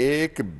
1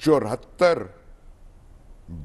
$74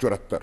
74।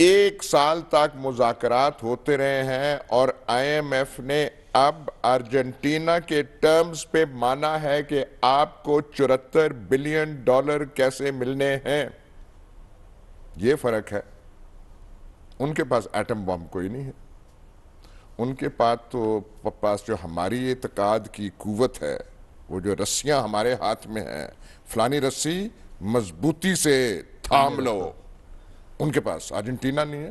1 سال تک مذاکرات ہوتے رہے ہیں اور IMF نے اب ارجنٹینا کے ٹرمز پہ مانا ہے کہ آپ کو $74 بلین کیسے ملنے ہیں. یہ فرق ہے. ان کے پاس ایٹم بم کوئی نہیں ہے. ان کے پاس جو ہماری اعتقاد کی قوت ہے، وہ جو رسیاں ہمارے ہاتھ میں ہیں، فلانی رسی مضبوطی سے تھام لو، ان کے پاس ارجنٹینا نہیں ہے.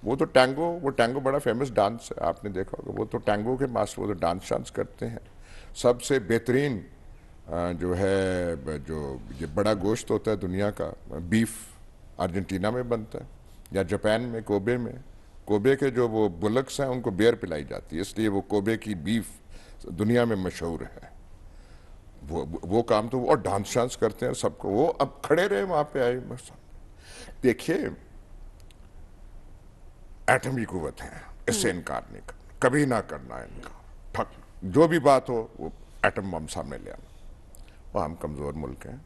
وہ ٹینگو بڑا فیمس ڈانس ہے، آپ نے دیکھا ہوگا. وہ تو ٹینگو کے ماسٹر، وہ تو ڈانس کرتے ہیں. سب سے بہترین جو ہے جو یہ بڑا گوشت ہوتا ہے دنیا کا، بیف ارجنٹینا میں بنتا ہے، یا جاپان میں کوبے کے جو وہ بلکس ہیں ان کو بیئر پلائی جاتی ہے، اس لیے وہ کوبے کی بیف دنیا میں مشہور ہے. وہ کام تو وہ ڈانس کرتے ہیں سب کو. وہ اب کھڑے رہے وہاں پہ آئے. دیکھیے ایٹمی قوت ہے، اس سے انکار نہیں کرنا، کبھی نہ کرنا انکار. جو بھی بات ہو وہ ایٹم بم سامنے لے آنا. وہ ہم کمزور ملک ہیں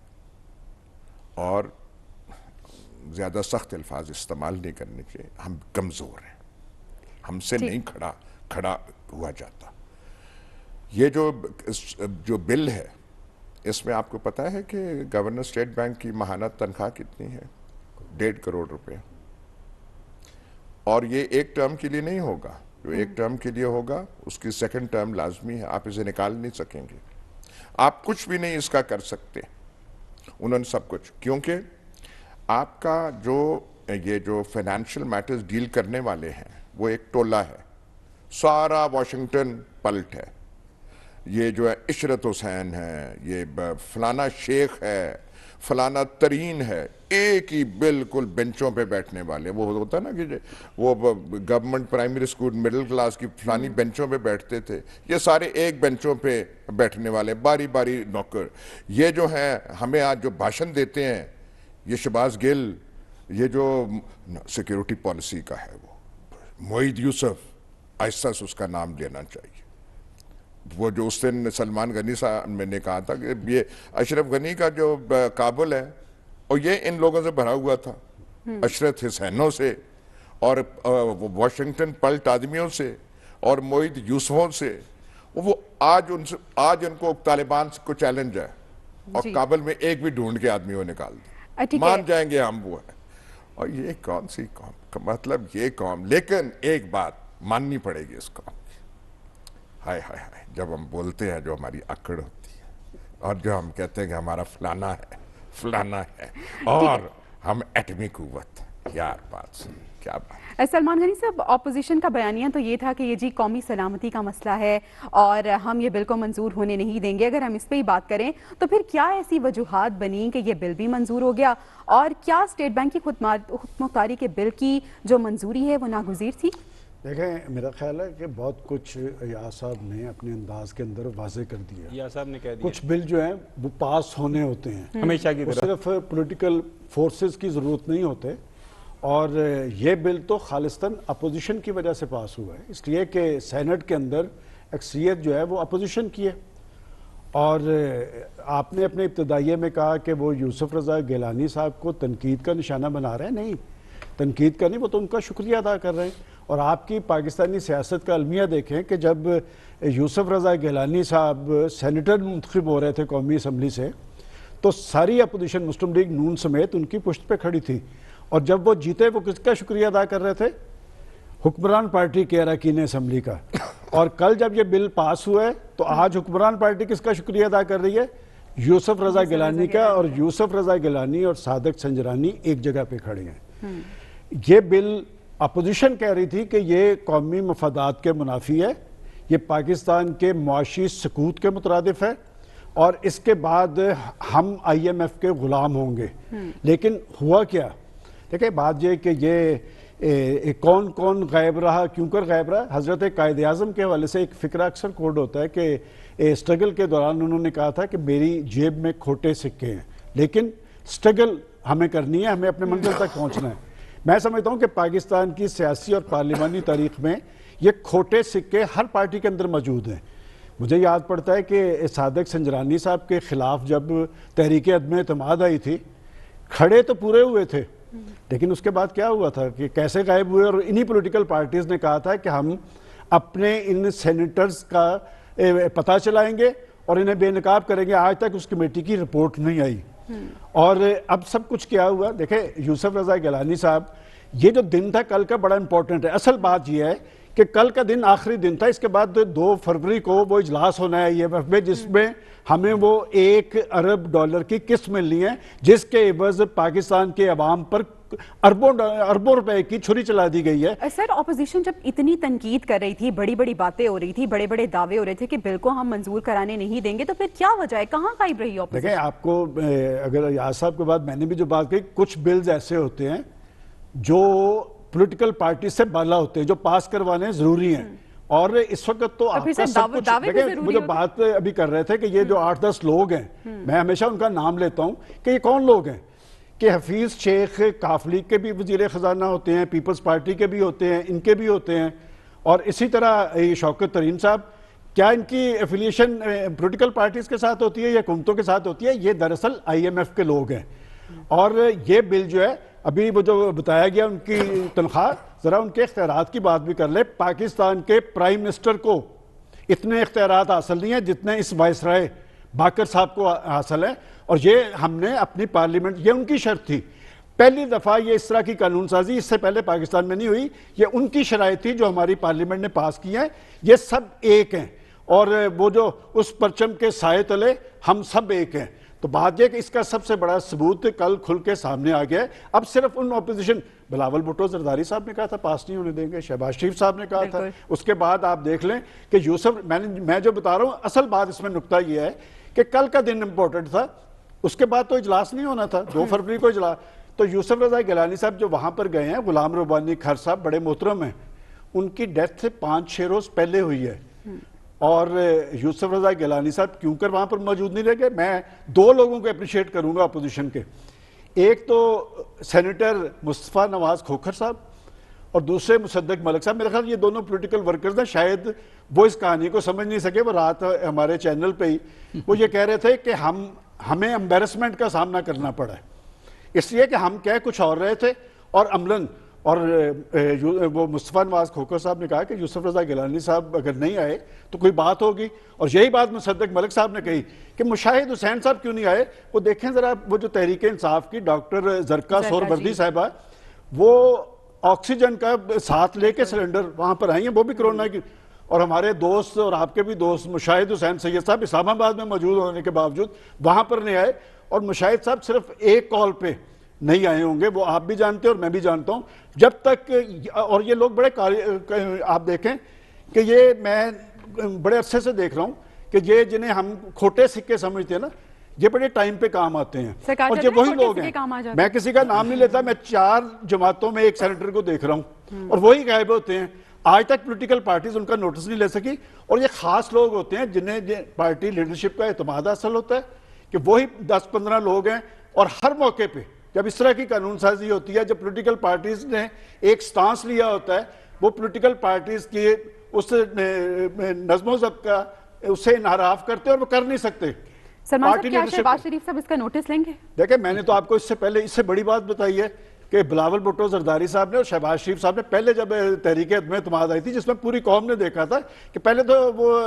اور زیادہ سخت الفاظ استعمال نہیں کرنے چاہیے. ہم کمزور ہیں، ہم سے نہیں کھڑا ہوا جاتا. یہ جو بل ہے، اس میں آپ کو پتا ہے کہ گورنر اسٹیٹ بینک کی ماہانہ تنخواہ کتنی ہے؟ 1.5 کروڑ روپے. اور یہ ایک ٹرم کے لیے نہیں ہوگا. جو ایک ٹرم کے لیے ہوگا اس کی سیکنڈ ٹرم لازمی ہے. آپ اسے نکال نہیں سکیں گے. آپ کچھ بھی نہیں اس کا کر سکتے. انہوں نے سب کچھ، کیونکہ آپ کا یہ جو فائنینشیل میٹرز ڈیل کرنے والے ہیں وہ ایک ٹولہ ہے. سارا واشنگٹن پلٹ ہے. یہ جو ہے عشرت حسین ہے، یہ فلانا شیخ ہے، فلانا ترین ہے، ایک ہی بالکل بینچوں پہ بیٹھنے والے. وہ ہوتا نا کہ وہ government primary school middle class کی فلانی بینچوں پہ بیٹھتے تھے، یہ سارے ایک بینچوں پہ بیٹھنے والے، باری باری نوکر. یہ جو ہیں ہمیں آج جو بھاشن دیتے ہیں، یہ شہباز گل، یہ جو سیکیورٹی پالیسی کا ہے، وہ معید یوسف، آہستہ سے اس کا نام لینا چاہیے. وہ جو اس دن سلمان غنی صاحب میں نے کہا تھا کہ یہ اشرف غنی کا جو کابل ہے، اور یہ ان لوگوں سے بھرا ہوا تھا، عشرت حسینوں سے اور واشنگٹن پلٹ آدمیوں سے اور معید یوسفوں سے. وہ آج ان کو طالبان کو چیلنج ہے، اور کابل میں ایک بھی ڈھونڈ کے آدمی وہ نکال دیں، مان جائیں گے ہم وہ ہیں. اور یہ کون سی قوم، مطلب یہ قوم. لیکن ایک بات ماننی پڑے گی اس قوم کی. ہائے ہائے ہائے، جب ہم بولتے ہیں جو ہماری اکڑ ہوتی ہے، اور جو ہم کہتے ہیں کہ ہمارا فلانا ہے اور ہم ایٹمی قوت. یار بات سن، کیا بات. سلمان غنی صاحب، اپوزیشن کا بیانیہ تو یہ تھا کہ یہ قومی سلامتی کا مسئلہ ہے اور ہم یہ بل کو منظور ہونے نہیں دیں گے. اگر ہم اس پہ ہی بات کریں تو پھر کیا ایسی وجوہات بنی کہ یہ بل بھی منظور ہو گیا، اور کیا اسٹیٹ بینک کی خود مختاری کے بل کی جو منظوری ہے وہ ناگزیر تھی؟ دیکھیں، میرا خیال ہے کہ بہت کچھ ایاز صاحب نے اپنے انداز کے اندر واضح کر دیا. ایاز صاحب نے کہہ دیا کچھ بل جو ہیں وہ پاس ہونے ہوتے ہیں ہمیشہ کی طرح، صرف پولیٹیکل فورسز کی ضرورت نہیں ہوتے. اور یہ بل تو خالصتاً اپوزیشن کی وجہ سے پاس ہوا ہے، اس لیے کہ سینٹ کے اندر اکثریت جو ہے وہ اپوزیشن کی ہے. اور آپ نے اپنے ابتدائیے میں کہا کہ وہ یوسف رضا گیلانی صاحب کو تنقید کا نشانہ بنا رہے ہیں. نہیں، تنقید کا نہیں، وہ تو ان کا شکریہ ادا کر رہے ہیں. اور آپ کی پاکستانی سیاست کا المیہ دیکھیں کہ جب یوسف رضا گیلانی صاحب سینیٹر منتخب ہو رہے تھے قومی اسمبلی سے، تو ساری اپوزیشن مسلم لیگ نون سمیت ان کی پشت پہ کھڑی تھی. اور جب وہ جیتے، وہ کس کا شکریہ ادا کر رہے تھے؟ حکمران پارٹی کے اراکین اسمبلی کا. اور کل جب یہ بل پاس ہوا ہے تو آج حکمران پارٹی کس کا شکریہ ادا کر رہی ہے؟ یوسف رضا گیلانی کا. اور یوسف رضا گیلانی اور صادق سنجرانی ایک جگہ پہ کھڑے ہیں. یہ بل اپوزیشن کہہ رہی تھی کہ یہ قومی مفادات کے منافی ہے، یہ پاکستان کے معاشی سکوت کے مترادف ہے، اور اس کے بعد ہم IMF کے غلام ہوں گے. لیکن ہوا کیا؟ دیکھیں، بات یہ کہ یہ کون غائب رہا، کیوں کر غائب رہا. حضرت قائد اعظم کے حوالے سے ایک فکرہ اکثر کوڈ ہوتا ہے کہ اسٹرگل کے دوران انہوں نے کہا تھا کہ میری جیب میں کھوٹے سکے ہیں، لیکن اسٹرگل ہمیں کرنی ہے، ہمیں اپنے منزل تک پہنچنا ہے. میں سمجھتا ہوں کہ پاکستان کی سیاسی اور پارلیمانی تاریخ میں یہ کھوٹے سکے ہر پارٹی کے اندر موجود ہیں. مجھے یاد پڑتا ہے کہ صادق سنجرانی صاحب کے خلاف جب تحریک عدم اعتماد آئی تھی، کھڑے تو پورے ہوئے تھے لیکن اس کے بعد کیا ہوا تھا کہ کیسے غائب ہوئے, اور انہی پولیٹیکل پارٹیز نے کہا تھا کہ ہم اپنے ان سینیٹرز کا پتہ چلائیں گے اور انہیں بے نقاب کریں گے. آج تک اس کمیٹی کی رپورٹ نہیں آئی. اور اب سب کچھ کیا ہوا, دیکھیں یوسف رضا گیلانی صاحب, یہ جو دن تھا کل کا بڑا امپورٹنٹ ہے. اصل بات یہ ہے کہ کل کا دن آخری دن تھا, اس کے بعد 2 فروری کو وہ اجلاس ہونا ہے IMF میں, جس میں ہمیں وہ $1 ارب کی قسط ملنی ہے, جس کے عوض پاکستان کے عوام پر اربوں روپے کی چھری چلا دی گئی ہے. سر, اپوزیشن جب اتنی تنقید کر رہی تھی, بڑی بڑی باتیں ہو رہی تھی, بڑے بڑے دعوے ہو رہے تھے کہ بل کو ہم منظور کرانے نہیں دیں گے, تو پھر کیا وجہ ہے, کہاں غائب رہی اپوزیشن؟ دیکھیں آپ کو, اگر ریاض صاحب کے بعد میں نے بھی جو بات کہی, کچھ بلز ایسے ہوتے ہیں جو پولیٹیکل پارٹی سے بالا ہوتے ہیں, جو پاس کروانے ضروری ہیں. اور اس وقت تو آپ کا سب کچھ, دیکھیں وہ جو بات ابھی کر رہے تھے کہ یہ جو 8-10 لوگ ہیں, میں ہمیشہ ان کا نام لیتا ہوں کہ یہ کون لوگ ہیں, کہ حفیظ شیخ کاف لیگ کے بھی وزیر خزانہ ہوتے ہیں, پیپلز پارٹی کے بھی ہوتے ہیں, ان کے بھی ہوتے ہیں, اور اسی طرح شوکت ترین صاحب, کیا ان کی ایفیلیشن پولیٹیکل پارٹیز کے ساتھ ہوتی ہے یا حکومتوں کے ساتھ ہوتی ہے؟ یہ دراصل IMF کے لوگ ہیں. اور یہ بل جو ہے, ابھی وہ جو بتایا گیا ان کی تنخواہ, ذرا ان کے اختیارات کی بات بھی کر لیں. پاکستان کے پرائم منسٹر کو اتنے اختیارات حاصل نہیں ہیں جتنے اس وائسرائے باقر صاحب کو حاصل ہیں, اور یہ ہم نے اپنی پارلیمنٹ, یہ ان کی شرط تھی. پہلی دفعہ یہ اس طرح کی قانون سازی اس سے پہلے پاکستان میں نہیں ہوئی, یہ ان کی شرائط تھی جو ہماری پارلیمنٹ نے پاس کی ہیں. یہ سب ایک ہیں, اور وہ جو اس پرچم کے سائے تلے ہم سب ایک ہیں. تو بات یہ کہ اس کا سب سے بڑا ثبوت کل کھل کے سامنے آ گیا ہے. اب صرف ان اپوزیشن, بلاول بھٹو زرداری صاحب نے کہا تھا پاس نہیں ہونے دیں گے, شہباز شریف صاحب نے کہا تھا, اس کے بعد آپ دیکھ لیں کہ یوسف, میں جو بتا رہا ہوں, اصل بات اس میں نقطہ یہ ہے کہ کل کا دن امپورٹنٹ تھا, اس کے بعد تو اجلاس نہیں ہونا تھا, 2 فروری کو اجلاس. تو یوسف رضا گیلانی صاحب جو وہاں پر گئے ہیں, غلام ربانی کھر صاحب بڑے محترم ہیں, ان کی ڈیتھ سے 5-6 روز پہلے ہوئی ہے, اور یوسف رضا گیلانی صاحب کیوں کر وہاں پر موجود نہیں رہ گئے؟ میں 2 لوگوں کو اپریشیٹ کروں گا اپوزیشن کے. ایک تو سینیٹر مصطفیٰ نواز کھوکھر صاحب, اور دوسرے مصدق ملک صاحب. میرے خیال یہ دونوں پولیٹیکل ورکرز ہیں, شاید وہ اس کہانی کو سمجھ نہیں سکے. وہ رات ہمارے چینل پہ ہی وہ یہ کہہ رہے تھے کہ ہمیں امبیرسمنٹ کا سامنا کرنا پڑا ہے, اس لیے کہ ہم کہہ کچھ اور رہے تھے اور عملاً. اور وہ مصطفیٰ نواز کھوکھر صاحب نے کہا کہ یوسف رضا گیلانی صاحب اگر نہیں آئے تو کوئی بات ہوگی, اور یہی بات مصدق ملک صاحب نے کہی کہ مشاہد حسین صاحب کیوں نہیں آئے. وہ دیکھیں ذرا, وہ جو تحریک انصاف کی ڈاکٹر زرکا سہروردی صاحبہ, وہ آکسیجن کا ساتھ لے کے سلنڈر وہاں پر آئی ہیں, وہ بھی کرونا کی. اور ہمارے دوست اور آپ کے بھی دوست مشاہد حسین سید صاحب اسلام آباد میں موجود ہونے کے باوجود وہاں پر نہیں آئے, اور مشاہد صاحب صرف ایک کال پہ نہیں آئے ہوں گے, وہ آپ بھی جانتے ہیں اور میں بھی جانتا ہوں. جب تک, اور یہ لوگ بڑے آپ دیکھیں کہ یہ, میں بڑے عرصے سے دیکھ رہا ہوں کہ یہ جنہیں ہم کھوٹے سکے سمجھتے ہیں نا, یہ بڑے ٹائم پہ کام آتے ہیں, اور یہ وہی لوگ ہیں. میں کسی کا نام نہیں لیتا, میں 4 جماعتوں میں ایک سینیٹر کو دیکھ رہا ہوں, اور وہی غائب ہوتے ہیں. آج تک پولیٹیکل پارٹیز ان کا نوٹس نہیں لے سکی, اور یہ خاص لوگ ہوتے ہیں جنہیں پارٹی لیڈرشپ کا اعتماد حاصل ہوتا ہے, کہ وہی 10-15 لوگ ہیں. اور ہر موقع پہ جب اس طرح کی قانون سازی ہوتی ہے, جب پولیٹیکل پارٹیز نے ایک سٹانس لیا ہوتا ہے, وہ پولیٹیکل پارٹیز کی اس نظم و ضبط کا اسے انحراف کرتے اور وہ کر نہیں سکتے. سلمان صاحب, کیا شہباز شریف صاحب اس کا نوٹس لیں گے؟ دیکھیں, میں نے تو آپ کو اس سے پہلے اس سے بڑی بات بتائی ہے کہ بلاول بھٹو زرداری صاحب نے اور شہباز شریف صاحب نے پہلے جب تحریک عدم اعتماد آئی تھی, جس میں پوری قوم نے دیکھا تھا کہ پہلے تو وہ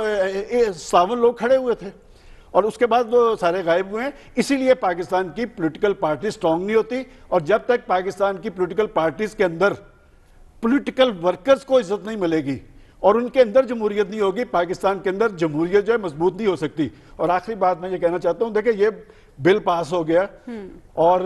57 لوگ کھڑے ہوئے تھے, اور اس کے بعد وہ سارے غائب ہوئے ہیں. اسی لیے پاکستان کی پولیٹیکل پارٹی سٹرونگ نہیں ہوتی, اور جب تک پاکستان کی پولیٹیکل پارٹیز کے اندر پولیٹیکل ورکرز کو عزت نہیں ملے گی اور ان کے اندر جمہوریت نہیں ہوگی, پاکستان کے اندر جمہوریت جو ہے مضبوط نہیں ہو سکتی. اور آخری بات میں یہ کہنا چاہتا ہوں, دیکھیں یہ بل پاس ہو گیا, اور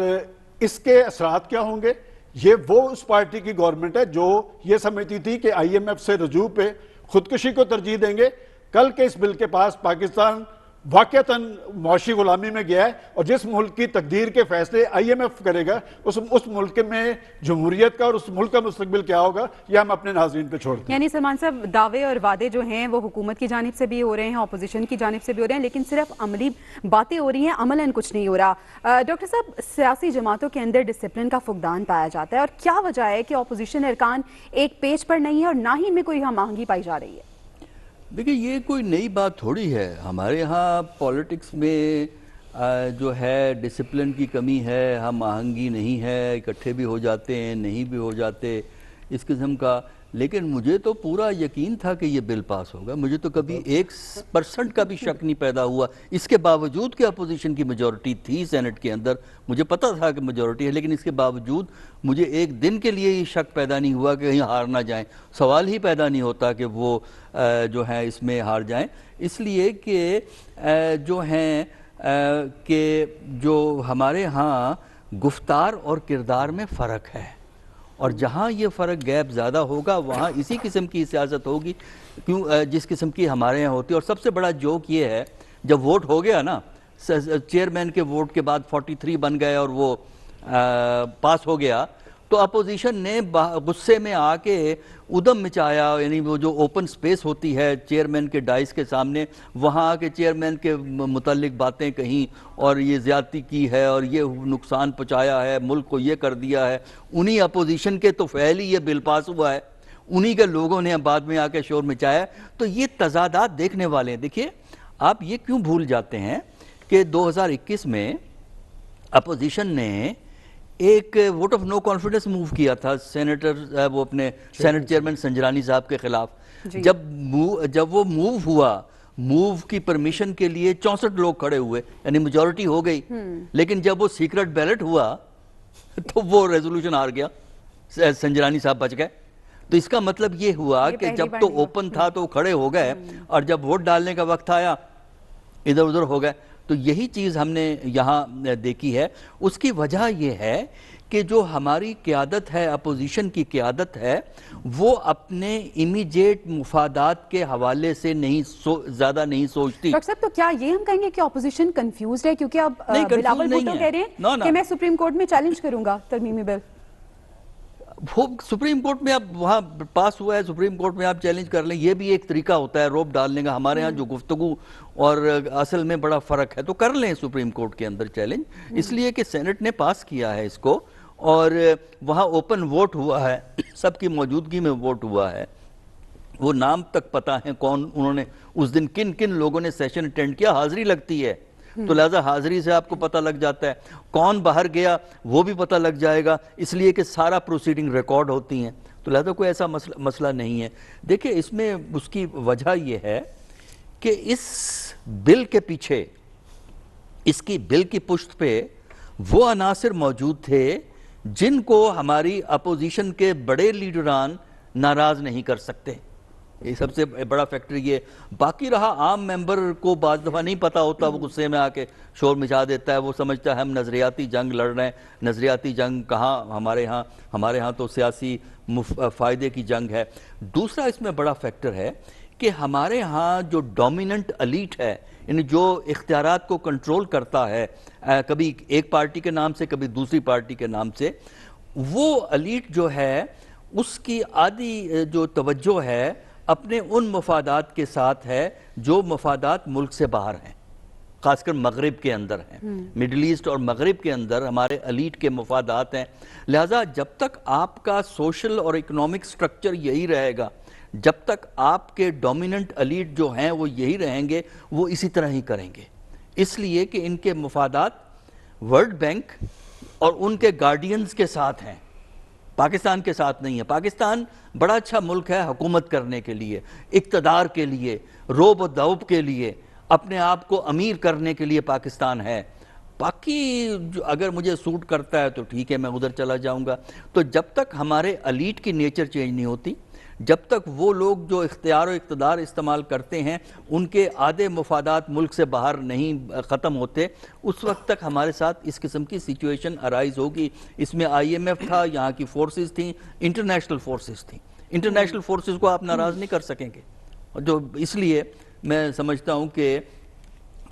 اس کے اثرات کیا ہوں گے؟ یہ وہ اس پارٹی کی گورنمنٹ ہے جو یہ سمجھتی تھی کہ IMF سے رجوع پہ خودکشی کو ترجیح دیں گے. کل کے اس بل کے پاس پاکستان واقعتاً معاشی غلامی میں گیا ہے, اور جس ملک کی تقدیر کے فیصلے IMF کرے گا, اس ملک میں جمہوریت کا اور اس ملک کا مستقبل کیا ہوگا, یہ ہم اپنے ناظرین پہ چھوڑ دیں. یعنی سلمان صاحب, دعوے اور وعدے جو ہیں وہ حکومت کی جانب سے بھی ہو رہے ہیں, اپوزیشن کی جانب سے بھی ہو رہے ہیں, لیکن صرف عملی باتیں ہو رہی ہیں, عملاً کچھ نہیں ہو رہا. ڈاکٹر صاحب, سیاسی جماعتوں کے اندر ڈسپلن کا فقدان پایا جاتا ہے, اور کیا وجہ ہے کہ اپوزیشن ارکان ایک پیج پر نہیں ہے اور نہ ہی میں کوئی ہم آہنگی پائی جا رہی ہے؟ دیکھیں, یہ کوئی نئی بات تھوڑی ہے. ہمارے ہاں پولیٹکس میں جو ہے ڈسپلن کی کمی ہے، ہم آہنگی نہیں ہے، اکٹھے بھی ہو جاتے ہیں نہیں بھی ہو جاتے اس قسم کا. لیکن مجھے تو پورا یقین تھا کہ یہ بل پاس ہوگا، مجھے تو کبھی 1% کا بھی شک نہیں پیدا ہوا. اس کے باوجود کہ اپوزیشن کی میجورٹی تھی سینٹ کے اندر، مجھے پتا تھا کہ میجورٹی ہے، لیکن اس کے باوجود مجھے ایک دن کے لیے یہ شک پیدا نہیں ہوا کہ کہیں ہار نہ جائیں. سوال ہی پیدا نہیں ہوتا کہ وہ جو ہیں اس میں ہار جائیں، اس لیے کہ جو ہیں کہ جو ہمارے ہاں گفتار اور کردار میں فرق ہے، اور جہاں یہ فرق گیپ زیادہ ہوگا وہاں اسی قسم کی سیاست ہوگی جس قسم کی ہمارے یہاں ہوتی ہے. اور سب سے بڑا جوک یہ ہے، جب ووٹ ہو گیا نا، چیئرمین کے ووٹ کے بعد 43 بن گئے اور وہ پاس ہو گیا، تو اپوزیشن نے غصے میں آ کے ادم مچایا. یعنی وہ جو اوپن سپیس ہوتی ہے چیئرمین کے ڈائس کے سامنے، وہاں آ کے چیئرمین کے متعلق باتیں کہیں اور یہ زیادتی کی ہے اور یہ نقصان پہنچایا ہے، ملک کو یہ کر دیا ہے. انہی اپوزیشن کے تو فعل ہی یہ بل پاس ہوا ہے، انہی کے لوگوں نے بعد میں آ کے شور مچایا. تو یہ تضادات دیکھنے والے ہیں. دیکھیے آپ یہ کیوں بھول جاتے ہیں کہ 2021 میں اپوزیشن نے ایک vote of no confidence move کیا تھا سینیٹر وہ اپنے سینٹ چیئرمین سنجرانی صاحب کے خلاف. جب وہ موو ہوا، موو کی پرمیشن کے لیے 64 لوگ کھڑے ہوئے، یعنی میجورٹی ہو گئی. لیکن جب وہ سیکرٹ بیلٹ ہوا تو وہ ریزولوشن ہار گیا، سنجرانی صاحب بچ گئے. تو اس کا مطلب یہ ہوا کہ جب تو اوپن تھا تو کھڑے ہو گئے، اور جب ووٹ ڈالنے کا وقت آیا ادھر ادھر ہو گئے. تو یہی چیز ہم نے یہاں دیکھی ہے. اس کی وجہ یہ ہے کہ جو ہماری قیادت ہے، اپوزیشن کی قیادت ہے، وہ اپنے امیجیٹ مفادات کے حوالے سے زیادہ نہیں سوچتی. ڈاکٹر صاحب، تو کیا یہ ہم کہیں گے کہ اپوزیشن کنفیوزڈ ہے؟ کیونکہ اب بلاول بھٹو کہہ رہے ہیں کہ میں سپریم کورٹ میں چیلنج کروں گا ترمیمی بل. وہ سپریم کورٹ میں اب وہاں پاس ہوا ہے، سپریم کورٹ میں آپ چیلنج کر لیں، یہ بھی ایک طریقہ ہوتا ہے روپ ڈالنے کا. ہمارے ہاں جو گفتگو اور اصل میں بڑا فرق ہے، تو کر لیں سپریم کورٹ کے اندر چیلنج، اس لیے کہ سینٹ نے پاس کیا ہے اس کو، اور وہاں اوپن ووٹ ہوا ہے، سب کی موجودگی میں ووٹ ہوا ہے. وہ نام تک پتا ہے کون، انہوں نے اس دن کن کن لوگوں نے سیشن اٹینڈ کیا، حاضری لگتی ہے. تو لہذا حاضری سے آپ کو پتہ لگ جاتا ہے کون باہر گیا، وہ بھی پتہ لگ جائے گا، اس لیے کہ سارا پروسیڈنگ ریکارڈ ہوتی ہیں. تو لہذا کوئی ایسا مسئلہ نہیں ہے. دیکھیں اس میں اس کی وجہ یہ ہے کہ اس بل کے پیچھے، اس کی بل کی پشت پہ وہ عناصر موجود تھے جن کو ہماری اپوزیشن کے بڑے لیڈران ناراض نہیں کر سکتے. یہ سب سے بڑا فیکٹر یہ. باقی رہا عام ممبر کو بعض دفعہ نہیں پتا ہوتا، وہ غصے میں آ کے شور مچا دیتا ہے، وہ سمجھتا ہے ہم نظریاتی جنگ لڑ رہے ہیں. نظریاتی جنگ کہاں ہمارے ہاں تو سیاسی فائدے کی جنگ ہے. دوسرا اس میں بڑا فیکٹر ہے کہ ہمارے ہاں جو ڈومیننٹ الیٹ ہے، یعنی جو اختیارات کو کنٹرول کرتا ہے، کبھی ایک پارٹی کے نام سے کبھی دوسری پارٹی کے نام سے، وہ الیٹ جو ہے اس کی آدھی جو توجہ ہے اپنے ان مفادات کے ساتھ ہے جو مفادات ملک سے باہر ہیں، خاص کر مغرب کے اندر ہیں. مڈل ایسٹ اور مغرب کے اندر ہمارے الیٹ کے مفادات ہیں. لہٰذا جب تک آپ کا سوشل اور اکنامک سٹرکچر یہی رہے گا، جب تک آپ کے ڈومیننٹ الیٹ جو ہیں وہ یہی رہیں گے، وہ اسی طرح ہی کریں گے. اس لیے کہ ان کے مفادات ورلڈ بینک اور ان کے گارڈینز کے ساتھ ہیں، پاکستان کے ساتھ نہیں ہے. پاکستان بڑا اچھا ملک ہے حکومت کرنے کے لیے، اقتدار کے لیے، روب و دوب کے لیے، اپنے آپ کو امیر کرنے کے لیے پاکستان ہے. باقی اگر مجھے سوٹ کرتا ہے تو ٹھیک ہے، میں ادھر چلا جاؤں گا. تو جب تک ہمارے الیٹ کی نیچر چینج نہیں ہوتی، جب تک وہ لوگ جو اختیار و اقتدار استعمال کرتے ہیں ان کے آدھے مفادات ملک سے باہر نہیں ختم ہوتے، اس وقت تک ہمارے ساتھ اس قسم کی سچویشن ارائز ہوگی. اس میں IMF تھا، یہاں کی فورسز تھیں، انٹرنیشنل فورسز تھیں. انٹرنیشنل فورسز کو آپ ناراض نہیں کر سکیں گے. جو اس لیے میں سمجھتا ہوں کہ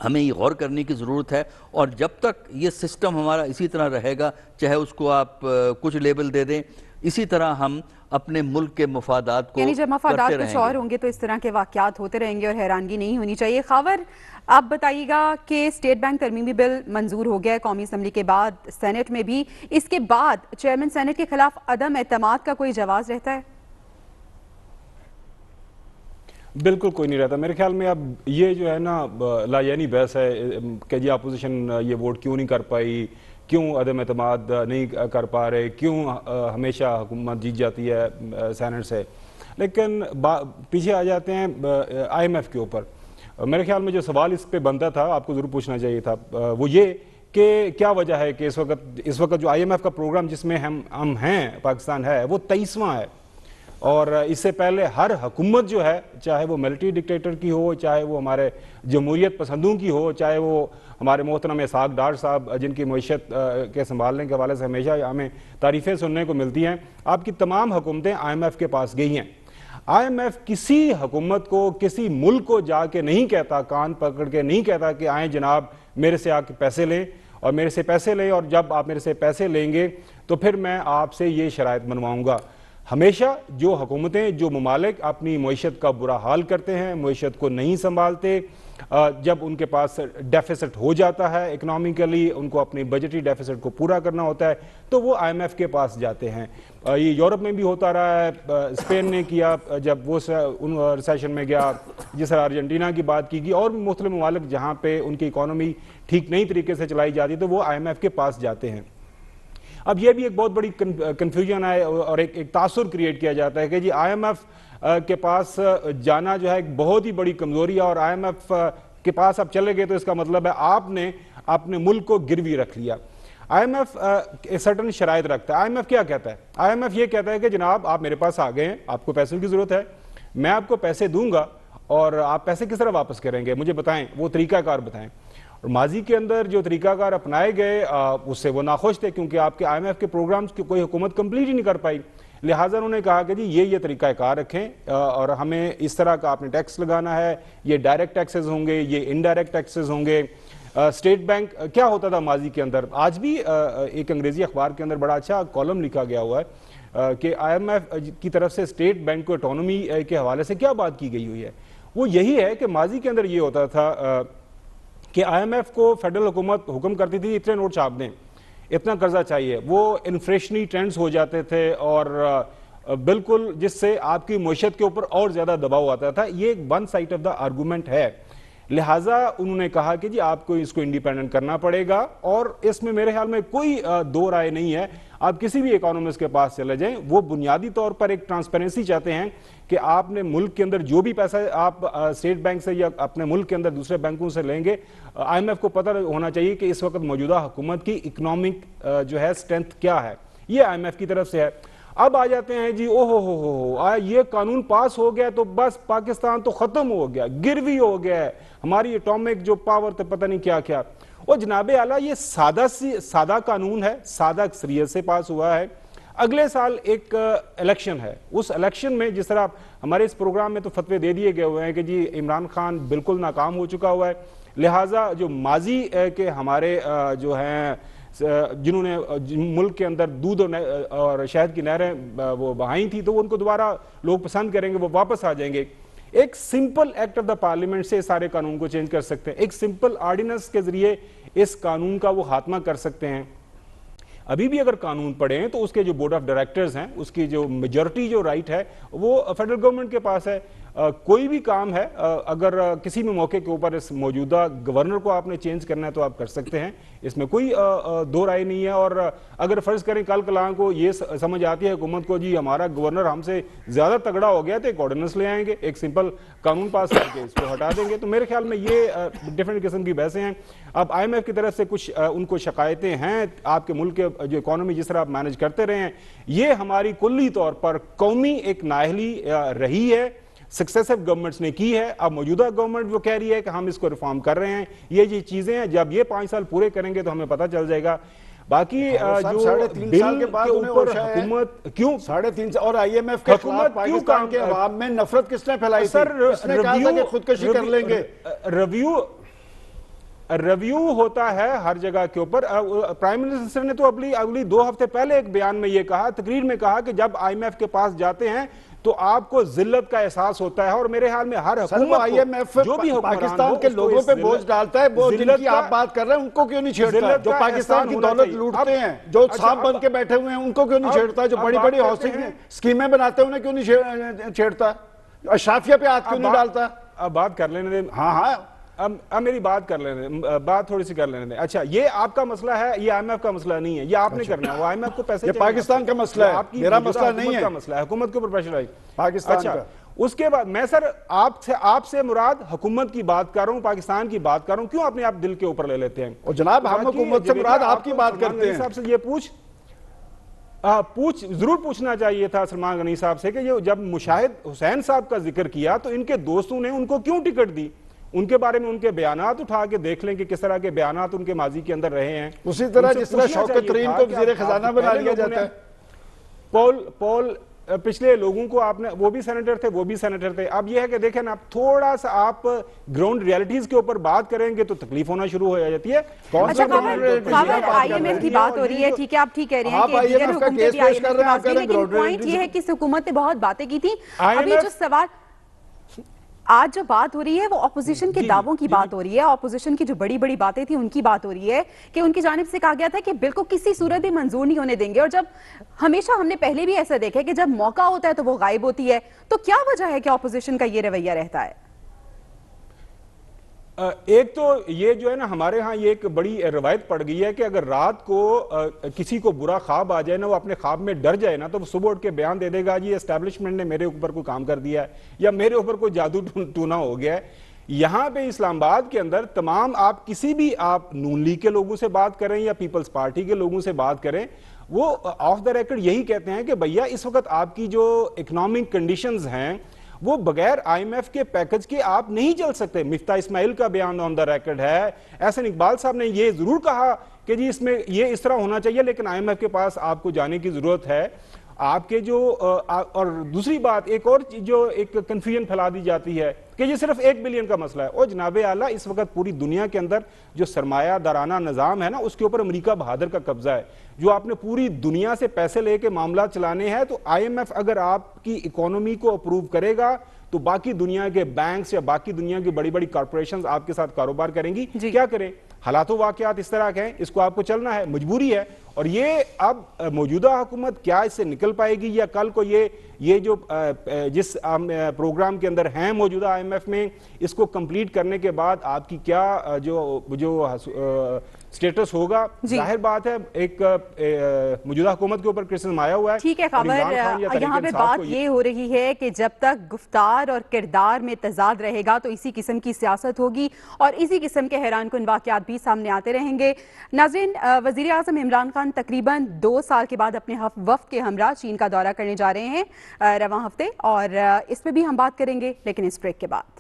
ہمیں یہ غور کرنے کی ضرورت ہے. اور جب تک یہ سسٹم ہمارا اسی طرح رہے گا، چاہے اس کو آپ کچھ لیبل دے دیں، اسی طرح ہم اپنے ملک کے مفادات کو یعنی جب مفادات کچھ اور ہوں گے تو اس طرح کے واقعات ہوتے رہیں گے اور حیرانگی نہیں ہونی چاہیے. خاور، آپ بتائیے گا کہ اسٹیٹ بینک ترمیمی بل منظور ہو گیا ہے قومی اسمبلی کے بعد، سینٹ میں بھی. اس کے بعد چیئرمین سینٹ کے خلاف عدم اعتماد کا کوئی جواز رہتا ہے؟ بالکل کوئی نہیں رہتا میرے خیال میں. اب یہ جو ہے نا لا یعنی بحث ہے کہ جی اپوزیشن یہ ووٹ کیوں نہیں کر پائی, کیوں عدم اعتماد نہیں کر پا رہے, کیوں ہمیشہ حکومت جیت جاتی ہے سینٹ سے. لیکن پیچھے آ جاتے ہیں آئی ایم ایف کے اوپر. میرے خیال میں جو سوال اس پہ بنتا تھا, آپ کو ضرور پوچھنا چاہیے تھا, وہ یہ کہ کیا وجہ ہے کہ اس وقت جو آئی ایم ایف کا پروگرام جس میں ہم ہیں, پاکستان ہے, وہ 23واں ہے. اور اس سے پہلے ہر حکومت جو ہے, چاہے وہ ملٹری ڈکٹیٹر کی ہو, چاہے وہ ہمارے جمہوریت پسندوں کی ہو, چاہے وہ ہمارے محترم اسحاق ڈار صاحب جن کی معیشت کے سنبھالنے کے حوالے سے ہمیشہ ہمیں تعریفیں سننے کو ملتی ہیں, آپ کی تمام حکومتیں آئی ایم ایف کے پاس گئی ہیں. آئی ایم ایف کسی حکومت کو, کسی ملک کو جا کے نہیں کہتا, کان پکڑ کے نہیں کہتا کہ آئیں جناب میرے سے آ کے پیسے لیں اور میرے سے پیسے لیں, اور جب آپ میرے سے پیسے لیں گے تو پھر میں آپ سے یہ شرائط بنواؤں گا. ہمیشہ جو حکومتیں, جو ممالک اپنی معیشت کا برا حال کرتے ہیں, معیشت کو نہیں سنبھالتے, جب ان کے پاس ڈیفیسٹ ہو جاتا ہے اکنامیکلی, ان کو اپنی بجٹری ڈیفیسٹ کو پورا کرنا ہوتا ہے, تو وہ آئی ایم ایف کے پاس جاتے ہیں. یہ یورپ میں بھی ہوتا رہا ہے, اسپین نے کیا جب وہ ریسیشن میں گیا, جس طرح ارجنٹینا کی بات کی گئی, اور بھی مختلف ممالک جہاں پہ ان کی اکانومی ٹھیک نئی طریقے سے چلائی جاتی تو وہ آئی ایم ایف کے پاس جاتے ہیں. اب یہ بھی ایک بہت بڑی کنفیوژن ہے اور ایک تاثر کریٹ کیا جاتا ہے کہ جی آئی ایم ایف کے پاس جانا جو ہے ایک بہت ہی بڑی کمزوری ہے, اور آئی ایم ایف کے پاس آپ چلے گئے تو اس کا مطلب ہے آپ نے اپنے ملک کو گروی رکھ لیا. آئی ایم ایف سرٹن شرائط رکھتا ہے. آئی ایم ایف کیا کہتا ہے؟ آئی ایم ایف یہ کہتا ہے کہ جناب آپ میرے پاس آ گئے ہیں, آپ کو پیسوں کی ضرورت ہے, میں آپ کو پیسے دوں گا, اور آپ پیسے کس طرح واپس کریں گے مجھے بتائیں, وہ طریقہ کار بتائیں. اور ماضی کے اندر جو طریقہ کار اپنائے گئے اس سے وہ ناخوش تھے, کیونکہ آپ کے آئی ایم ایف کے پروگرامز کی کوئی حکومت کمپلیٹ ہی نہیں کر پائی. لہٰذا انہوں نے کہا کہ جی یہ طریقہ کار رکھیں, اور ہمیں اس طرح کا آپ نے ٹیکس لگانا ہے, یہ ڈائریکٹ ٹیکسز ہوں گے, یہ انڈائریکٹ ٹیکسز ہوں گے. اسٹیٹ بینک کیا ہوتا تھا ماضی کے اندر, آج بھی ایک انگریزی اخبار کے اندر بڑا اچھا کالم لکھا گیا ہوا ہے کہ آئی ایم ایف کی طرف سے اسٹیٹ بینک کو اٹانومی کے حوالے سے کیا بات کی گئی ہوئی ہے. وہ یہی ہے کہ ماضی کے اندر یہ ہوتا تھا کہ آئی ایم ایف کو فیڈرل حکومت حکم کرتی تھی اتنے نوٹ چھاپ دیں, اتنا قرضہ چاہیے, وہ انفلیشنری ٹرینڈز ہو جاتے تھے, اور بالکل جس سے آپ کی معیشت کے اوپر اور زیادہ دباؤ آتا تھا. یہ ایک one side of the argument ہے. لہٰذا انہوں نے کہا کہ جی آپ کو اس کو انڈیپینڈنٹ کرنا پڑے گا, اور اس میں میرے خیال میں کوئی دو رائے نہیں ہے. آپ کسی بھی اکانومسٹ کے پاس چلے جائیں, وہ بنیادی طور پر ایک ٹرانسپیرنسی چاہتے ہیں کہ آپ نے ملک کے اندر جو بھی پیسہ آپ اسٹیٹ بینک سے یا اپنے ملک کے اندر دوسرے بینکوں سے لیں گے, آئی ایم ایف کو پتہ ہونا چاہیے کہ اس وقت موجودہ حکومت کی اکنامک جو ہے اسٹرینتھ کیا ہے. یہ آئی ایم ایف کی طرف سے ہے. اب آ جاتے ہیں جی او ہو یہ قانون پاس ہو گیا تو بس پاکستان تو ختم ہو گیا, گروی ہو گیا ہے, ہماری اٹامک جو پاور تو پتہ نہیں کیا کیا. اور جناب اعلیٰ یہ سادہ قانون ہے, سادہ اکثریت سے پاس ہوا ہے. اگلے سال ایک الیکشن ہے, اس الیکشن میں جس طرح ہمارے اس پروگرام میں تو فتوے دے دیے گئے ہوئے ہیں کہ جی عمران خان بالکل ناکام ہو چکا ہوا ہے, لہٰذا جو ماضی کے ہمارے جو ہیں جنہوں نے ملک کے اندر دودھ اور شہد کی نہریں وہ بہائیں تھیں, تو ان کو دوبارہ لوگ پسند کریں گے, وہ واپس آ جائیں گے. ایک simple act of the parliament سے سارے قانون کو چینج کر سکتے ہیں, ایک سمپل آرڈیننس کے ذریعے اس قانون کا وہ خاتمہ کر سکتے ہیں. ابھی بھی اگر قانون پڑھیں تو اس کے جو بورڈ آف ڈائریکٹرز ہیں, اس کی جو میجورٹی جو رائٹ ہے وہ فیڈرل گورنمنٹ کے پاس ہے. کوئی بھی کام ہے, اگر کسی بھی موقع کے اوپر اس موجودہ گورنر کو آپ نے چینج کرنا ہے تو آپ کر سکتے ہیں, اس میں کوئی دو رائے نہیں ہے. اور اگر فرض کریں کل کلاں کو یہ سمجھ آتی ہے حکومت کو جی ہمارا گورنر ہم سے زیادہ تگڑا ہو گیا, تو ایک آرڈیننس لے آئیں گے, ایک سمپل قانون پاس کر کے اس کو ہٹا دیں گے. تو میرے خیال میں یہ ڈیفرنٹ قسم کی بحثیں ہیں. اب آئی ایم ایف کی طرف سے کچھ ان کو شکایتیں ہیں, آپ کے ملک کے جو اکانومی جس طرح آپ مینج کرتے رہے ہیں, یہ ہماری کلی طور پر قومی ایک نااہلی رہی ہے, سکسیسو گورنمنٹس نے کی ہے. اب موجودہ گورنمنٹ وہ کہہ رہی ہے کہ ہم اس کو ریفارم کر رہے ہیں. یہ چیزیں ہیں, جب یہ 5 سال پورے کریں گے تو ہمیں پتہ چل جائے گا. باقی جو 3.5 سال کے بعد اوپر حکومت کیوں 3.5 اور آئی ایم ایف کے خلاف پاکستان کے عوام میں نفرت کس نے پھیلائی تھی, کس نے کہا تھا کہ خودکشی کر لیں گے. ریویو ہوتا ہے ہر جگہ کے اوپر. پرائم منسٹر نے تو اگلی 2 ہفتے پہلے ایک بیان میں یہ کہا, تقریر میں کہا کہ جب آئی ایم ایف کے پاس جاتے ہیں تو آپ کو ذلت کا احساس ہوتا ہے. اور میرے حال میں ہر حکومت آئی ایم ایف جو بھی پاکستان کے لوگوں پہ بوجھ ڈالتا ہے, وہ جن کی آپ بات کر رہے ہیں ان کو کیوں نہیں چھیڑتا؟ جو پاکستان کی دولت لوٹتے ہیں, جو سانپ بن کے بیٹھے ہوئے ہیں, ان کو کیوں نہیں چھیڑتا؟ جو بڑی بڑی ہاؤسنگ اسکیمیں بناتے ہیں انہیں کیوں نہیں چھیڑتا؟ اشرافیہ پہ ہاتھ کیوں نہیں ڈالتا؟ اب بات کر لینے دیں. ہاں ہاں اب میری بات کر لینے دیں, بات تھوڑی سی کر لینے دیں. اچھا یہ آپ کا مسئلہ ہے, یہ آئی ایم ایف کا مسئلہ نہیں ہے, یہ آپ نے کرنا ہے. وہ آئی ایم ایف کو پیسے یہ پاکستان کا مسئلہ ہے, میرا مسئلہ نہیں ہے. کا مسئلہ ہے, حکومت کے اوپر پریشر آئی پاکستان کا. اس کے بعد میں سر آپ سے مراد حکومت کی بات کر رہا ہوں, پاکستان کی بات کر رہا ہوں, کیوں اپنے آپ دل کے اوپر لے لیتے ہیں؟ اور جناب ہم حکومت سے مراد آپ کی بات کرتے ہیں. صاحب سے یہ ضرور پوچھنا چاہیے تھا سلمان غنی صاحب سے کہ یہ جب مشاہد حسین صاحب کا ذکر کیا تو ان کے دوستوں نے ان کو کیوں ٹکٹ دی؟ ان کے بارے میں ان کے بیانات اٹھا کے دیکھ لیں کہ کس طرح کے بیانات ان کے ماضی کے اندر رہے ہیں. اسی طرح جس طرح شوکت ترین کو وزیر خزانہ بنا لیا جاتا ہے. پول پچھلے لوگوں کو آپ نے, وہ بھی سینیٹر تھے, وہ بھی سینیٹر تھے. اب یہ ہے کہ دیکھیں نا, اب تھوڑا سا آپ گراؤنڈ ریالٹیز کے اوپر بات کریں گے تو تکلیف ہونا شروع ہو جاتی ہے. اچھا آئی ایم ایف کی بات ہو رہی ہے, ٹھیک ہے, آپ ٹھیک کہہ رہے ہیں کہ دیگر حکومتیں بھی آئی ایم ایف کے پاس گئی, لیکن پوائنٹ یہ ہے کہ اس حکومت نے بہت باتیں کی تھی. ابھی جو سوال آج جو بات ہو رہی ہے وہ اپوزیشن کے دعووں کی بات ہو رہی ہے, اپوزیشن کی جو بڑی بڑی باتیں تھیں ان کی بات ہو رہی ہے کہ ان کی جانب سے کہا گیا تھا کہ بل کو کسی صورت بھی منظور نہیں ہونے دیں گے. اور جب ہمیشہ ہم نے پہلے بھی ایسا دیکھا ہے کہ جب موقع ہوتا ہے تو وہ غائب ہوتی ہے, تو کیا وجہ ہے کہ اپوزیشن کا یہ رویہ رہتا ہے؟ ایک تو یہ جو ہے نا, ہمارے ہاں یہ ایک بڑی روایت پڑ گئی ہے کہ اگر رات کو کسی کو برا خواب آ جائے نا, وہ اپنے خواب میں ڈر جائے نا, تو وہ صبح اٹھ کے بیان دے دے گا جی اسٹیبلشمنٹ نے میرے اوپر کوئی کام کر دیا ہے یا میرے اوپر کوئی جادو ٹونا ہو گیا ہے. یہاں پہ اسلام آباد کے اندر تمام آپ کسی بھی آپ نون لیگ کے لوگوں سے بات کریں یا پیپلز پارٹی کے لوگوں سے بات کریں, وہ آف دا ریکارڈ یہی کہتے ہیں کہ بھیا اس وقت آپ کی جو اکنامک کنڈیشنز ہیں وہ بغیر آئی ایم ایف کے پیکج کے آپ نہیں چل سکتے. مفتاح اسماعیل کا بیان آن دا ریکارڈ ہے, احسن اقبال صاحب نے یہ ضرور کہا کہ جی اس میں یہ اس طرح ہونا چاہیے, لیکن آئی ایم ایف کے پاس آپ کو جانے کی ضرورت ہے. آپ کے جو اور دوسری بات ایک اور جو ایک کنفیوژن پھیلا دی جاتی ہے کہ یہ صرف 1 بلین کا مسئلہ ہے. اور جناب اعلیٰ اس وقت پوری دنیا کے اندر جو سرمایہ دارانہ نظام ہے نا, اس کے اوپر امریکہ بہادر کا قبضہ ہے. جو آپ نے پوری دنیا سے پیسے لے کے معاملات چلانے ہیں, تو آئی ایم ایف اگر آپ کی اکانومی کو اپروو کرے گا تو باقی دنیا کے بینکس یا باقی دنیا کی بڑی بڑی کارپوریشنز آپ کے ساتھ کاروبار کریں گی. کیا کریں, حالات و واقعات اس طرح کے ہیں, اس کو آپ کو چلنا ہے, مجبوری ہے. اور یہ اب موجودہ حکومت کیا اس سے نکل پائے گی, یا کل کو یہ جو جس پروگرام کے اندر ہیں موجودہ آئی ایم ایف میں, اس کو کمپلیٹ کرنے کے بعد آپ کی کیا جو سٹیٹس ہوگا. ظاہر بات ہے ایک موجودہ حکومت کے اوپر کرسم آیا ہوا ہے. ٹھیک ہے خبر, یہاں پہ بات یہ ہو رہی ہے کہ جب تک گفتار اور کردار میں تضاد رہے گا تو اسی قسم کی سیاست ہوگی اور اسی قسم کے حیران کن واقعات بھی سامنے آتے رہیں گے. ناظرین, وزیر اعظم عمران خان تقریباً 2 سال کے بعد اپنے وفد کے ہمراہ چین کا دورہ کرنے جا رہے ہیں رواں ہفتے, اور اس پہ بھی ہم بات کریں گے, لیکن اس بریک کے بعد.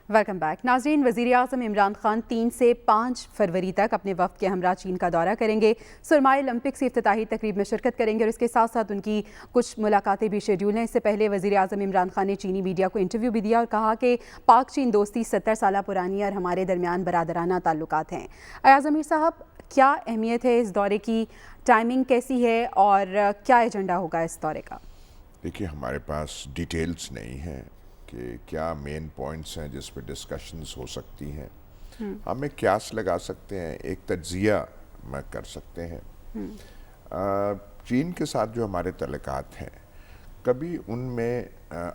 Welcome back. ناظرین, وزیر اعظم عمران خان 3 سے 5 فروری تک اپنے وفد کے ہمراہ چین کا دورہ کریں گے. سرمائی اولمپکس کی افتتاحی تقریب میں شرکت کریں گے اور اس کے ساتھ ساتھ ان کی کچھ ملاقاتیں بھی شیڈول ہیں. اس سے پہلے وزیر اعظم عمران خان نے چینی میڈیا کو انٹرویو بھی دیا اور کہا کہ پاک چین دوستی 70 سالہ پرانی ہے اور ہمارے درمیان برادرانہ تعلقات ہیں. ایاز امیر صاحب, کیا اہمیت ہے اس دورے کی, ٹائمنگ کیسی ہے اور کیا ایجنڈا ہوگا اس دورے کا؟ دیکھیے, ہمارے پاس ڈیٹیلز نہیں ہیں کہ کیا مین پوائنٹس ہیں جس پہ ڈسکشنز ہو سکتی ہیں. ہمیں قیاس لگا سکتے ہیں, ایک تجزیہ میں کر سکتے ہیں. چین کے ساتھ جو ہمارے تعلقات ہیں, کبھی ان میں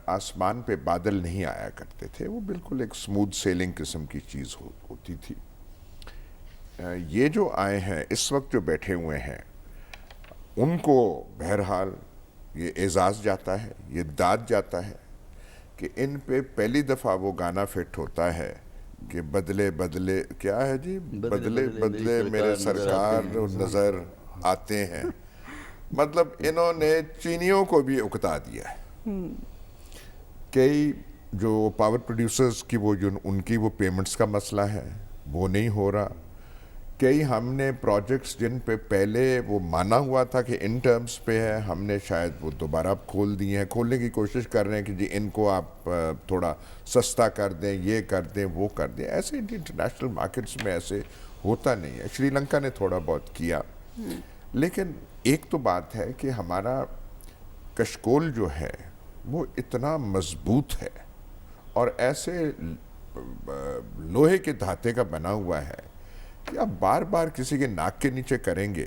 آسمان پہ بادل نہیں آیا کرتے تھے, وہ بالکل ایک سموتھ سیلنگ قسم کی چیز ہوتی تھی. یہ جو آئے ہیں اس وقت جو بیٹھے ہوئے ہیں, ان کو بہرحال یہ اعزاز جاتا ہے, یہ داد جاتا ہے کہ ان پہ پہلی دفعہ وہ گانا فٹ ہوتا ہے کہ بدلے بدلے کیا ہے جی, بدلے بدلے میرے سرکار نظر آتے ہیں. مطلب انہوں نے چینیوں کو بھی اکتا دیا ہے. کئی جو پاور پروڈیوسرز کی وہ جو ان کی وہ پیمنٹس کا مسئلہ ہے وہ نہیں ہو رہا. کئی ہم نے پروجیکٹس جن پہ پہلے وہ مانا ہوا تھا کہ ان ٹرمز پہ ہے, ہم نے شاید وہ دوبارہ کھول دیے ہیں, کھولنے کی کوشش کر رہے ہیں کہ جی ان کو آپ تھوڑا سستا کر دیں, یہ کر دیں, وہ کر دیں. ایسے انٹرنیشنل مارکیٹس میں ایسے ہوتا نہیں ہے. شری لنکا نے تھوڑا بہت کیا, لیکن ایک تو بات ہے کہ ہمارا کشکول جو ہے وہ اتنا مضبوط ہے اور ایسے لوہے کے دھاتے کا بنا ہوا ہے کہ آپ بار بار کسی کے ناک کے نیچے کریں گے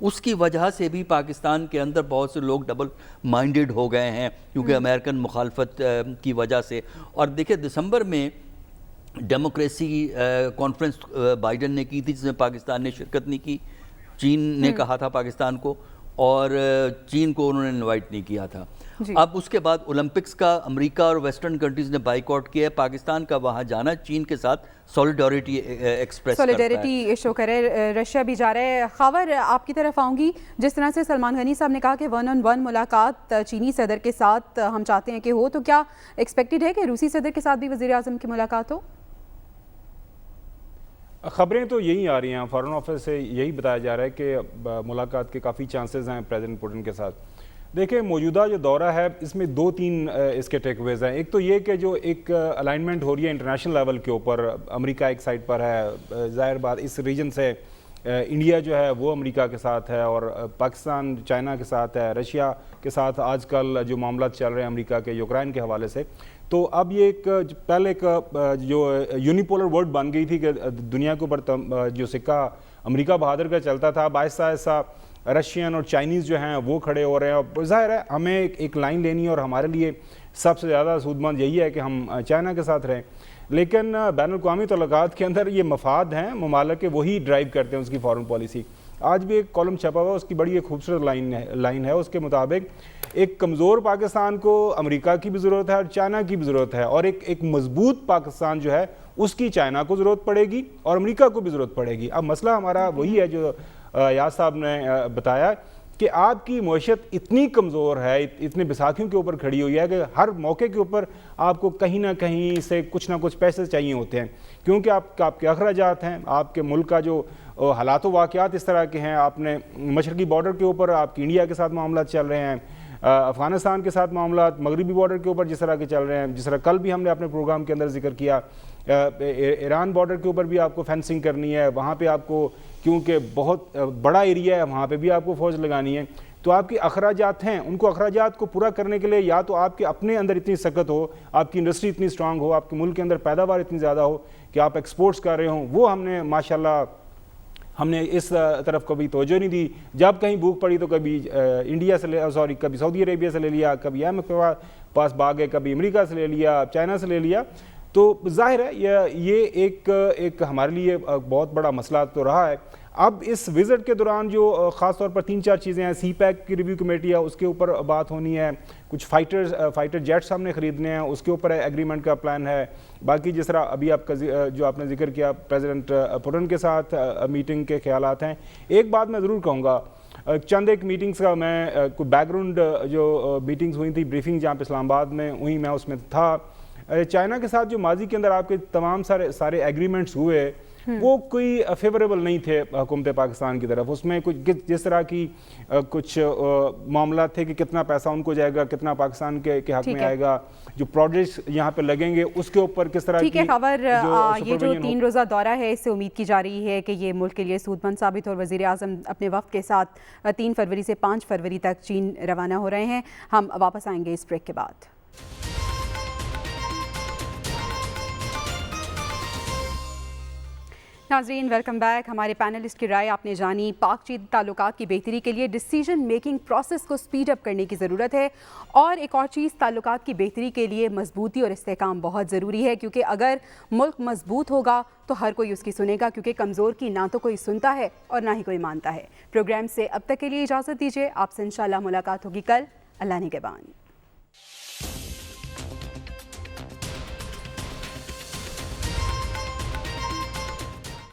اس کی وجہ سے بھی پاکستان کے اندر بہت سے لوگ ڈبل مائنڈڈ ہو گئے ہیں کیونکہ امریکن مخالفت کی وجہ سے. اور دیکھیں دسمبر میں ڈیموکریسی کانفرنس بائیڈن نے کی تھی جس میں پاکستان نے شرکت نہیں کی. چین نے کہا تھا پاکستان کو اور چین کو انہوں نے انوائٹ نہیں کیا تھا. اب اس کے بعد اولمپکس کا امریکہ اور ویسٹرن کنٹریز نے بائیکاٹ کیا ہے. پاکستان کا وہاں جانا چین کے ساتھ سولیڈیرٹی ایکسپریس کرتا ہے, سولیڈیرٹی شو کرے. رشیا بھی جا رہا ہے. خاور آپ کی طرف آؤں گی. جس طرح سے سلمان غنی صاحب نے کہا کہ 1-on-1 ملاقات چینی صدر کے ساتھ ہم چاہتے ہیں کہ ہو, تو کیا ایکسپیکٹڈ ہے کہ روسی صدر کے ساتھ بھی وزیر اعظم کی ملاقات ہو؟ خبریں تو یہی آ رہی ہیں, فارن آفس سے یہی بتایا جا رہا ہے کہ ملاقات کے کافی چانسز ہیں پریزیڈنٹ پوٹن کے ساتھ. دیکھیں موجودہ جو دورہ ہے اس میں 2-3 اس کے ٹیک اویز ہیں. ایک تو یہ کہ جو ایک الائنمنٹ ہو رہی ہے انٹرنیشنل لیول کے اوپر, امریکہ ایک سائڈ پر ہے, ظاہر بات اس ریجن سے انڈیا جو ہے وہ امریکہ کے ساتھ ہے اور پاکستان چائنا کے ساتھ ہے, رشیا کے ساتھ آج کل جو معاملات چل رہے ہیں امریکہ کے یوکرائن کے حوالے سے. تو اب یہ ایک پہلے ایک جو یونیپولر ورلڈ بن گئی تھی کہ دنیا کے اوپر جو سکہ امریکہ بہادر کا چلتا تھا, اب آہستہ آہستہ رشین اور چائنیز جو ہیں وہ کھڑے ہو رہے ہیں. اور ظاہر ہے ہمیں ایک لائن لینی ہے اور ہمارے لیے سب سے زیادہ سودمند یہی ہے کہ ہم چائنا کے ساتھ رہیں. لیکن بین الاقوامی تعلقات کے اندر یہ مفاد ہیں ممالک کے, وہی ڈرائیو کرتے ہیں اس کی فارن پالیسی. آج بھی ایک کالم چھپا ہوا, اس کی بڑی ایک خوبصورت لائن ہے. اس کے مطابق ایک کمزور پاکستان کو امریکہ کی بھی ضرورت ہے اور چائنا کی بھی ضرورت ہے, اور ایک مضبوط پاکستان جو ہے اس کی چائنا کو ضرورت پڑے گی اور امریکہ کو بھی ضرورت پڑے گی. اب مسئلہ ہمارا وہی ہے جو یاس صاحب نے بتایا کہ آپ کی معیشت اتنی کمزور ہے, اتنے بیساکھیوں کے اوپر کھڑی ہوئی ہے کہ ہر موقع کے اوپر آپ کو کہیں نہ کہیں سے کچھ نہ کچھ پیسے چاہیے ہوتے ہیں, کیونکہ آپ کے اخراجات ہیں, آپ کے ملک کا جو حالات و واقعات اس طرح کے ہیں. آپ نے مشرقی بارڈر کے اوپر آپ کی انڈیا کے ساتھ معاملات چل رہے ہیں, افغانستان کے ساتھ معاملات مغربی بارڈر کے اوپر جس طرح کے چل رہے ہیں, جس طرح کل بھی ہم نے اپنے پروگرام کے اندر ذکر کیا, ایران بارڈر کے اوپر بھی آپ کو فینسنگ کرنی ہے, وہاں پہ آپ کو کیونکہ بہت بڑا ایریا ہے وہاں پہ بھی آپ کو فوج لگانی ہے. تو آپ کے اخراجات ہیں, ان کو اخراجات کو پورا کرنے کے لیے یا تو آپ کے اپنے اندر اتنی سکت ہو, آپ کی انڈسٹری اتنی سٹرانگ ہو, آپ کے ملک کے اندر پیداوار اتنی زیادہ ہو کہ آپ ایکسپورٹس کر رہے ہوں. وہ ہم نے ماشاءاللہ ہم نے اس طرف کبھی توجہ نہیں دی. جب کہیں بھوک پڑی تو کبھی انڈیا سے کبھی سعودی عربیہ سے لے لیا, کبھی ایم کے پاس بھاگ گئے, کبھی امریکہ سے لے لیا, چائنا سے لے لیا. تو ظاہر ہے یہ ایک ہمارے لیے بہت بڑا مسئلہ تو رہا ہے. اب اس وزٹ کے دوران جو خاص طور پر 3-4 چیزیں ہیں, سی پیک کی ریویو کمیٹی ہے اس کے اوپر بات ہونی ہے, کچھ فائٹر جیٹس ہم نے خریدنے ہیں اس کے اوپر ایگریمنٹ کا پلان ہے. باقی جس طرح ابھی جو آپ نے ذکر کیا پریزیڈنٹ پوٹن کے ساتھ میٹنگ کے خیالات ہیں. ایک بات میں ضرور کہوں گا, چند ایک میٹنگز کا میں کوئی بیک گراؤنڈ جو میٹنگز ہوئی تھی بریفنگ جہاں پہ اسلام آباد میں ہوئی, میں اس میں تھا. چائنا کے ساتھ جو ماضی کے اندر آپ کے تمام سارے ایگریمنٹس ہوئے وہ کوئی فیوریبل نہیں تھے حکومت پاکستان کی طرف. اس میں کچھ جس طرح کی کچھ معاملات تھے کہ کتنا پیسہ ان کو جائے گا, کتنا پاکستان کے حق میں آئے گا, جو پروجیکٹس یہاں پہ لگیں گے اس کے اوپر کس طرح کی. ٹھیک ہے خبر, یہ جو 3 روزہ دورہ ہے اس سے امید کی جا رہی ہے کہ یہ ملک کے لیے سود مند ثابت ہو. اور وزیر اعظم اپنے وفد کے ساتھ 3 فروری سے 5 فروری تک چین روانہ ہو رہے ہیں. ہم واپس آئیں گے اس بریک کے بعد. ناظرین ویلکم بیک. ہمارے پینلسٹ کی رائے آپ نے جانی. پاک چین تعلقات کی بہتری کے لیے ڈیسیجن میکنگ پروسیس کو سپیڈ اپ کرنے کی ضرورت ہے, اور ایک اور چیز تعلقات کی بہتری کے لیے مضبوطی اور استحکام بہت ضروری ہے, کیونکہ اگر ملک مضبوط ہوگا تو ہر کوئی اس کی سنے گا, کیونکہ کمزور کی نہ تو کوئی سنتا ہے اور نہ ہی کوئی مانتا ہے. پروگرام سے اب تک کے لیے اجازت دیجیے, آپ سے انشاءاللہ ملاقات ہوگی کل. اللہ نگہبان.